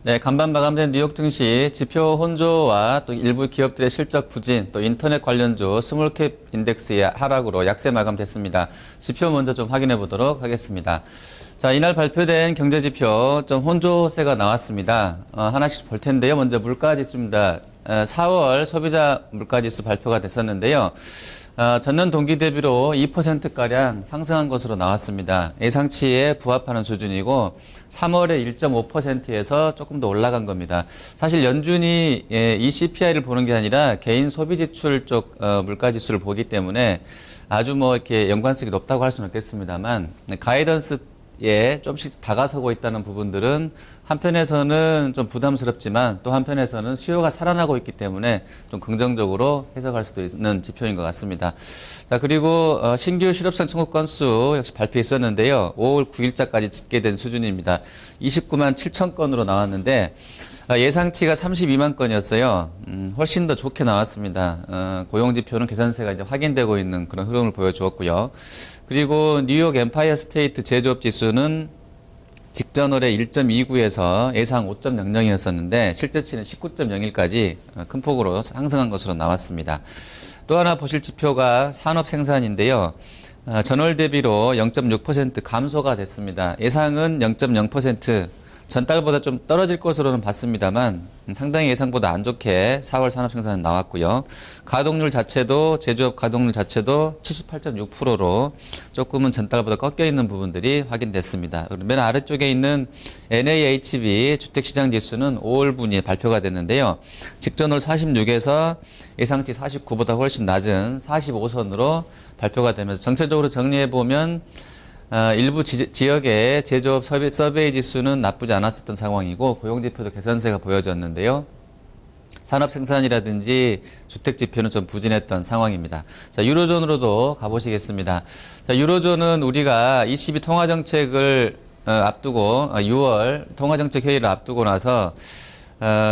네, 간밤 마감된 뉴욕 증시 지표 혼조와 또 일부 기업들의 실적 부진, 또 인터넷 관련주 스몰캡 인덱스의 하락으로 약세 마감됐습니다. 지표 먼저 좀 확인해 보도록 하겠습니다. 자, 이날 발표된 경제지표 좀 혼조세가 나왔습니다. 하나씩 볼 텐데요. 먼저 물가지수입니다. 4월 소비자 물가지수 발표가 됐었는데요. 전년 동기 대비로 2%가량 상승한 것으로 나왔습니다. 예상치에 부합하는 수준이고 3월에 1.5%에서 조금 더 올라간 겁니다. 사실 연준이 이 CPI를 보는 게 아니라 개인 소비 지출 쪽 물가지수를 보기 때문에 아주 뭐 이렇게 연관성이 높다고 할 수는 없겠습니다만 가이던스에 좀씩 다가서고 있다는 부분들은 한편에서는 좀 부담스럽지만 또 한편에서는 수요가 살아나고 있기 때문에 좀 긍정적으로 해석할 수도 있는 지표인 것 같습니다. 자, 그리고 신규 실업생 청구 건수 역시 발표했었는데요. 5월 9일자까지 집계된 수준입니다. 29만 7천 건으로 나왔는데 예상치가 32만 건이었어요. 훨씬 더 좋게 나왔습니다. 고용지표는 개선세가 이제 확인되고 있는 그런 흐름을 보여주었고요. 그리고 뉴욕 엠파이어 스테이트 제조업 지수는 직전월에 1.29에서 예상 5.00이었었는데 실제치는 19.01까지 큰 폭으로 상승한 것으로 나왔습니다. 또 하나 보실 지표가 산업 생산인데요. 전월 대비로 0.6% 감소가 됐습니다. 예상은 0.0%, 전달보다 좀 떨어질 것으로는 봤습니다만 상당히 예상보다 안 좋게 4월 산업 생산은 나왔고요. 가동률 자체도 제조업 가동률 자체도 78.6%로 조금은 전달보다 꺾여 있는 부분들이 확인됐습니다. 그리고 맨 아래쪽에 있는 NAHB 주택시장 지수는 5월 분이 발표가 됐는데요. 직전월 46에서 예상치 49보다 훨씬 낮은 45선으로 발표가 되면서 전체적으로 정리해 보면 일부 지역의 제조업 서베이 지수는 나쁘지 않았었던 상황이고 고용지표도 개선세가 보여졌는데요. 산업 생산이라든지 주택 지표는 좀 부진했던 상황입니다. 자, 유로존으로도 가보시겠습니다. 자, 유로존은 우리가 ECB 통화정책을 앞두고 6월 통화정책 회의를 앞두고 나서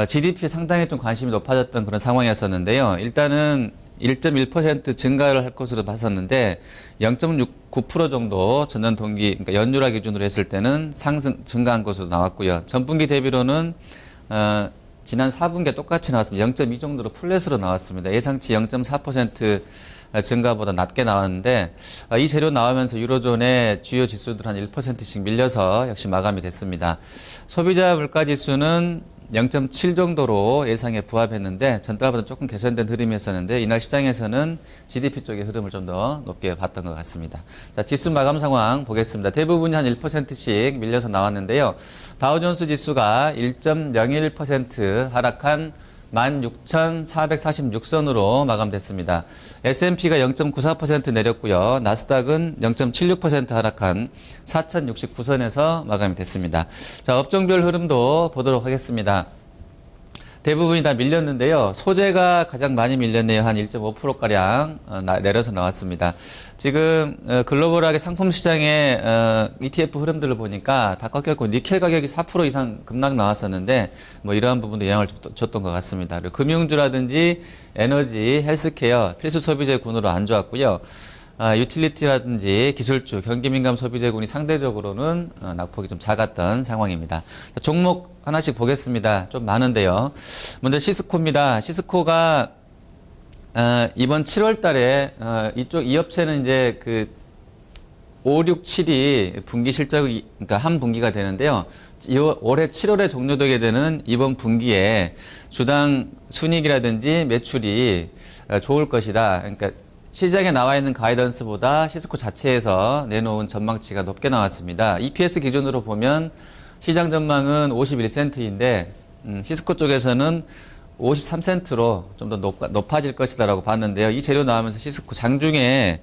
GDP에 상당히 좀 관심이 높아졌던 그런 상황이었었는데요. 일단은 1.1% 증가를 할 것으로 봤었는데 0.69% 정도 전년 동기, 그러니까 연율화 기준으로 했을 때는 증가한 것으로 나왔고요. 전분기 대비로는 지난 4분기에 똑같이 나왔습니다. 0.2 정도로 플랫으로 나왔습니다. 예상치 0.4% 증가보다 낮게 나왔는데 이 재료 나오면서 유로존의 주요 지수들 한 1%씩 밀려서 역시 마감이 됐습니다. 소비자 물가 지수는 0.7 정도로 예상에 부합했는데 전달보다 조금 개선된 흐름이었었는데 이날 시장에서는 GDP 쪽의 흐름을 좀 더 높게 봤던 것 같습니다. 자, 지수 마감 상황 보겠습니다. 대부분이 한 1%씩 밀려서 나왔는데요. 다우존스 지수가 1.01% 하락한 16,446선으로 마감됐습니다. S&P가 0.94% 내렸고요. 나스닥은 0.76% 하락한 4,069선에서 마감이 됐습니다. 자, 업종별 흐름도 보도록 하겠습니다. 대부분이 다 밀렸는데요. 소재가 가장 많이 밀렸네요. 한 1.5%가량 내려서 나왔습니다. 지금 글로벌하게 상품 시장의 ETF 흐름들을 보니까 다 꺾였고 니켈 가격이 4% 이상 급락 나왔었는데 뭐 이러한 부분도 영향을 줬던 것 같습니다. 그리고 금융주라든지 에너지, 헬스케어, 필수 소비재군으로 안 좋았고요. 유틸리티라든지 기술주, 경기민감 소비재군이 상대적으로는 낙폭이 좀 작았던 상황입니다. 자, 종목 하나씩 보겠습니다. 좀 많은데요. 먼저 시스코입니다. 시스코가 이번 7월 달에 이 업체는 이제 그 5, 6, 7이 분기 실적이 그러니까 한 분기가 되는데요. 올해 7월에 종료되게 되는 이번 분기에 주당 순이익이라든지 매출이 좋을 것이다. 그러니까 시장에 나와 있는 가이던스보다 시스코 자체에서 내놓은 전망치가 높게 나왔습니다. EPS 기준으로 보면 시장 전망은 51센트인데 시스코 쪽에서는 53센트로 좀 더 높아질 것이다라고 봤는데요. 이 재료 나오면서 시스코 장중에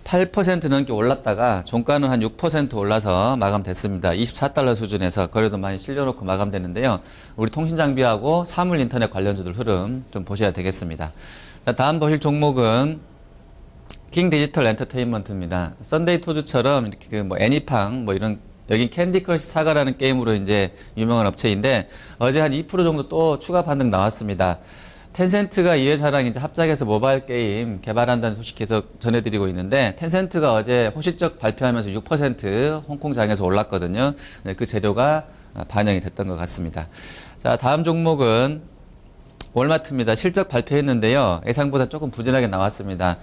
8% 넘게 올랐다가 종가는 한 6% 올라서 마감됐습니다. 24달러 수준에서 거래도 많이 실려놓고 마감됐는데요. 우리 통신장비하고 사물 인터넷 관련주들 흐름 좀 보셔야 되겠습니다. 자, 다음 보실 종목은 킹 디지털 엔터테인먼트입니다. 썬데이 토즈처럼 이렇게 그 뭐 애니팡 뭐 이런 여긴 캔디 크러쉬 사가라는 게임으로 이제 유명한 업체인데 어제 한 2% 정도 또 추가 반등 나왔습니다. 텐센트가 이 회사랑 이제 합작해서 모바일 게임 개발한다는 소식 계속 전해드리고 있는데 텐센트가 어제 호실적 발표하면서 6% 홍콩장에서 올랐거든요. 네, 그 재료가 반영이 됐던 것 같습니다. 자, 다음 종목은 월마트입니다. 실적 발표했는데요. 예상보다 조금 부진하게 나왔습니다.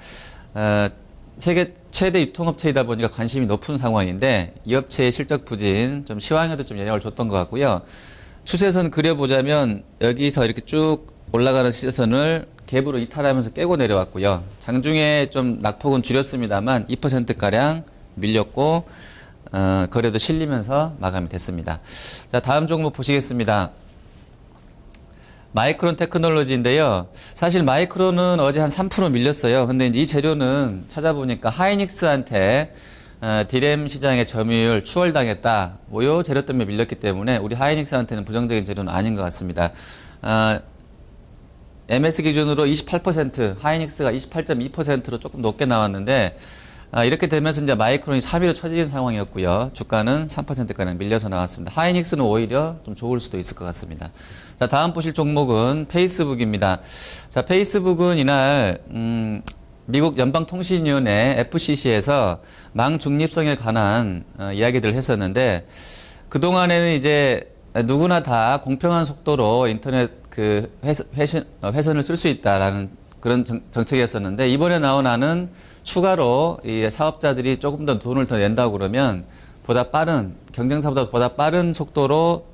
세계 최대 유통업체이다 보니까 관심이 높은 상황인데 이 업체의 실적 부진 좀 시황에도 좀 영향을 줬던 것 같고요. 추세선 그려보자면 여기서 이렇게 쭉 올라가는 시세선을 갭으로 이탈하면서 깨고 내려왔고요. 장중에 좀 낙폭은 줄였습니다만 2%가량 밀렸고 거래도 실리면서 마감이 됐습니다. 자, 다음 종목 보시겠습니다. 마이크론 테크놀로지인데요. 사실 마이크론은 어제 한 3% 밀렸어요. 근데 이 재료는 찾아보니까 하이닉스한테 디램 시장의 점유율 추월당했다. 요 재료 때문에 밀렸기 때문에 우리 하이닉스한테는 부정적인 재료는 아닌 것 같습니다. MS 기준으로 28%, 하이닉스가 28.2%로 조금 높게 나왔는데 이렇게 되면서 이제 마이크론이 3위로 처지는 상황이었고요. 주가는 3%가량 밀려서 나왔습니다. 하이닉스는 오히려 좀 좋을 수도 있을 것 같습니다. 자, 다음 보실 종목은 페이스북입니다. 자, 페이스북은 이날 미국 연방통신위원회 FCC에서 망 중립성에 관한 이야기들을 했었는데 그동안에는 이제 누구나 다 공평한 속도로 인터넷 회선을 쓸 수 있다라는 그런 정책이었었는데 이번에 나온 안은 추가로 이 사업자들이 조금 더 돈을 더 낸다고 그러면 보다 빠른 경쟁사보다 보다 빠른 속도로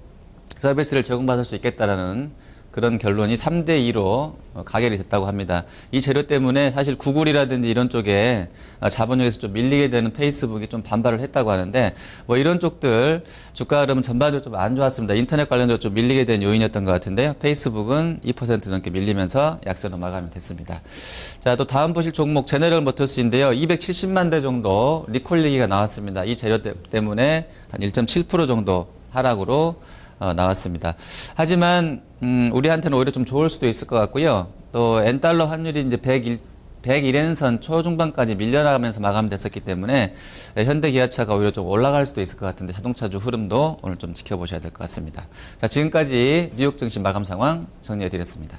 서비스를 제공받을 수 있겠다라는 그런 결론이 3대2로 가결이 됐다고 합니다. 이 재료 때문에 사실 구글이라든지 이런 쪽에 자본력에서 좀 밀리게 되는 페이스북이 좀 반발을 했다고 하는데 뭐 이런 쪽들 주가 흐름은 전반적으로 좀 안 좋았습니다. 인터넷 관련적으로 좀 밀리게 된 요인이었던 것 같은데요. 페이스북은 2% 넘게 밀리면서 약세로 마감이 됐습니다. 자, 또 다음 보실 종목 제너럴 모터스인데요. 270만 대 정도 리콜 얘기가 나왔습니다. 이 재료 때문에 한 1.7% 정도 하락으로 나왔습니다. 하지만 우리한테는 오히려 좀 좋을 수도 있을 것 같고요. 또 엔달러 환율이 이제 101엔선 초중반까지 밀려나가면서 마감됐었기 때문에 현대기아차가 오히려 좀 올라갈 수도 있을 것 같은데 자동차주 흐름도 오늘 좀 지켜보셔야 될 것 같습니다. 자, 지금까지 뉴욕 증시 마감 상황 정리해 드렸습니다.